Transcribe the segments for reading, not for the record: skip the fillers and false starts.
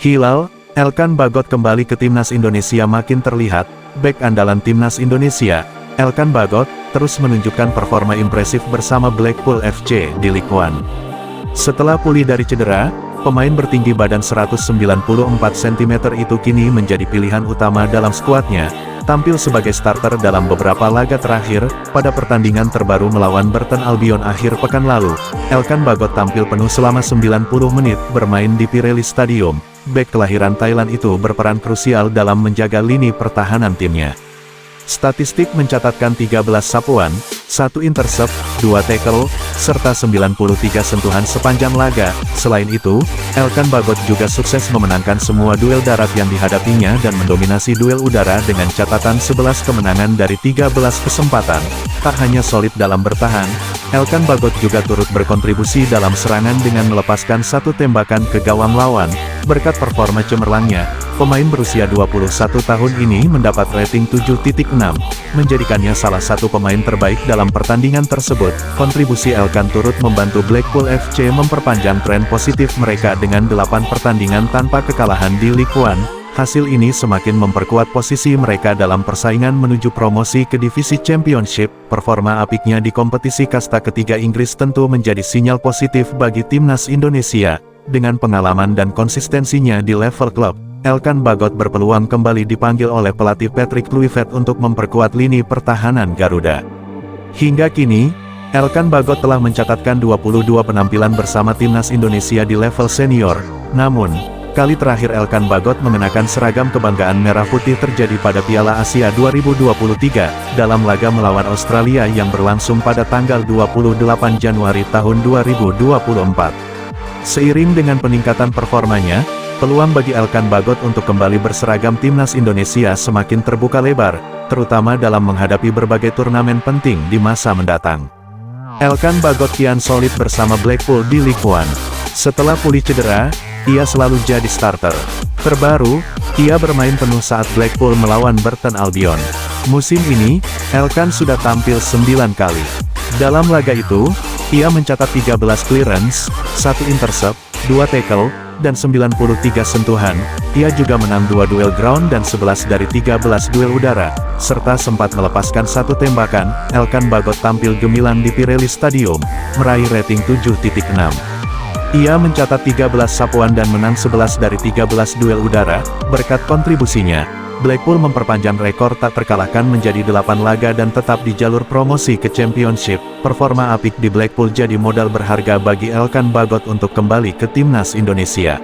Hilal, Elkan Bagot kembali ke timnas Indonesia makin terlihat. Bek andalan timnas Indonesia, Elkan Bagot, terus menunjukkan performa impresif bersama Blackpool FC di Ligue 1. Setelah pulih dari cedera, pemain bertinggi badan 194 cm itu kini menjadi pilihan utama dalam skuadnya, tampil sebagai starter dalam beberapa laga terakhir. Pada pertandingan terbaru melawan Burton Albion akhir pekan lalu, Elkan Bagot tampil penuh selama 90 menit bermain di Pirelli Stadium. Bek kelahiran Thailand itu berperan krusial dalam menjaga lini pertahanan timnya. Statistik mencatatkan 13 sapuan, 1 intercept, 2 tackle, serta 93 sentuhan sepanjang laga. Selain itu, Elkan Bagot juga sukses memenangkan semua duel darat yang dihadapinya dan mendominasi duel udara dengan catatan 11 kemenangan dari 13 kesempatan. Tak hanya solid dalam bertahan, Elkan Bagot juga turut berkontribusi dalam serangan dengan melepaskan 1 tembakan ke gawang lawan. Berkat performa cemerlangnya, pemain berusia 21 tahun ini mendapat rating 7.6, menjadikannya salah satu pemain terbaik dalam pertandingan tersebut. Kontribusi Elkan turut membantu Blackpool FC memperpanjang tren positif mereka dengan 8 pertandingan tanpa kekalahan di Ligue 1. Hasil ini semakin memperkuat posisi mereka dalam persaingan menuju promosi ke divisi Championship. Performa apiknya di kompetisi kasta ketiga Inggris tentu menjadi sinyal positif bagi timnas Indonesia. Dengan pengalaman dan konsistensinya di level klub, Elkan Bagot berpeluang kembali dipanggil oleh pelatih Patrick Kluivert untuk memperkuat lini pertahanan Garuda. Hingga kini, Elkan Bagot telah mencatatkan 22 penampilan bersama timnas Indonesia di level senior. Namun, kali terakhir Elkan Bagot mengenakan seragam kebanggaan merah putih terjadi pada Piala Asia 2023, dalam laga melawan Australia yang berlangsung pada tanggal 28 Januari tahun 2024. Seiring dengan peningkatan performanya, peluang bagi Elkan Bagot untuk kembali berseragam timnas Indonesia semakin terbuka lebar, terutama dalam menghadapi berbagai turnamen penting di masa mendatang. Elkan Bagot kian solid bersama Blackpool di Ligue 1. Setelah pulih cedera, ia selalu jadi starter. Terbaru, ia bermain penuh saat Blackpool melawan Burton Albion. Musim ini, Elkan sudah tampil 9 kali. Dalam laga itu, ia mencatat 13 clearance, 1 intercept, 2 tackle, dan 93 sentuhan. Ia juga menang 2 duel ground dan 11 dari 13 duel udara, serta sempat melepaskan 1 tembakan. Elkan Bagot tampil gemilang di Pirelli Stadium, meraih rating 7.6. Ia mencatat 13 sapuan dan menang 11 dari 13 duel udara. Berkat kontribusinya, Blackpool memperpanjang rekor tak terkalahkan menjadi 8 laga dan tetap di jalur promosi ke Championship. Performa apik di Blackpool jadi modal berharga bagi Elkan Bagot untuk kembali ke timnas Indonesia.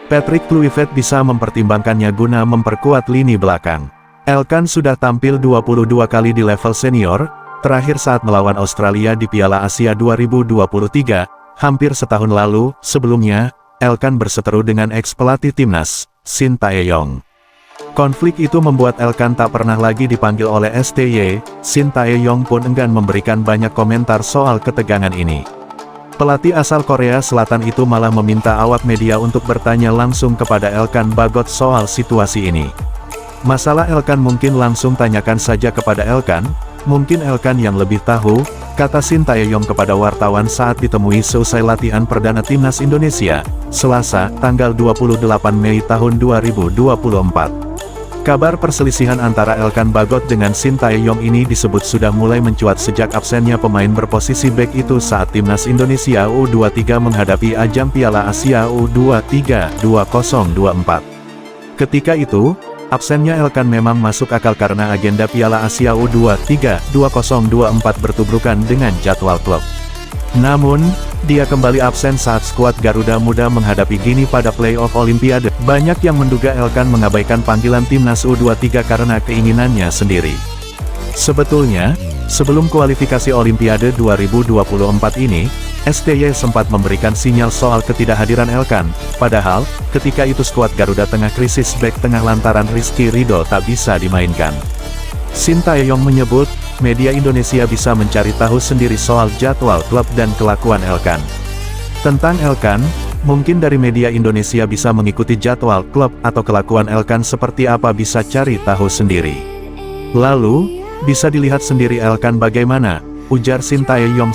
Patrick Kluivert bisa mempertimbangkannya guna memperkuat lini belakang. Elkan sudah tampil 22 kali di level senior, terakhir saat melawan Australia di Piala Asia 2023, hampir setahun lalu. Sebelumnya, Elkan berseteru dengan ex-pelatih timnas, Shin Tae-yong. Konflik itu membuat Elkan tak pernah lagi dipanggil oleh STY. Shin Tae-yong pun enggan memberikan banyak komentar soal ketegangan ini. Pelatih asal Korea Selatan itu malah meminta awak media untuk bertanya langsung kepada Elkan Bagot soal situasi ini. Masalah Elkan mungkin langsung tanyakan saja kepada Elkan, mungkin Elkan yang lebih tahu, kata Shin Tae-yong kepada wartawan saat ditemui seusai latihan perdana timnas Indonesia, Selasa, tanggal 28 Mei tahun 2024. Kabar perselisihan antara Elkan Bagot dengan Shin Tae-yong ini disebut sudah mulai mencuat sejak absennya pemain berposisi bek itu saat timnas Indonesia U23 menghadapi ajang Piala Asia U23 2024. Ketika itu, absennya Elkan memang masuk akal karena agenda Piala Asia U23 2024 bertubrukan dengan jadwal klub. Namun, dia kembali absen saat skuad Garuda Muda menghadapi Guinea pada playoff Olimpiade. Banyak yang menduga Elkan mengabaikan panggilan timnas U23 karena keinginannya sendiri. Sebetulnya, sebelum kualifikasi Olimpiade 2024 ini, STY sempat memberikan sinyal soal ketidakhadiran Elkan. Padahal, ketika itu skuad Garuda tengah krisis bek tengah lantaran Rizky Ridho tak bisa dimainkan. Shin Tae-yong menyebut, media Indonesia bisa mencari tahu sendiri soal jadwal klub dan kelakuan Elkan. Tentang Elkan, mungkin dari media Indonesia bisa mengikuti jadwal klub atau kelakuan Elkan seperti apa bisa cari tahu sendiri. Lalu, bisa dilihat sendiri Elkan bagaimana, ujar Shin Tae-yong.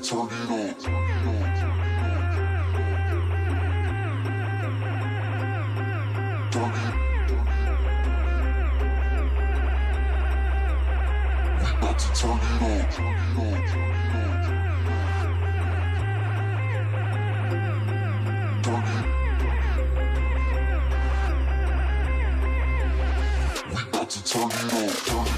turn it up. Turn it. We about to turn it up. Turn it. We about to turn it up.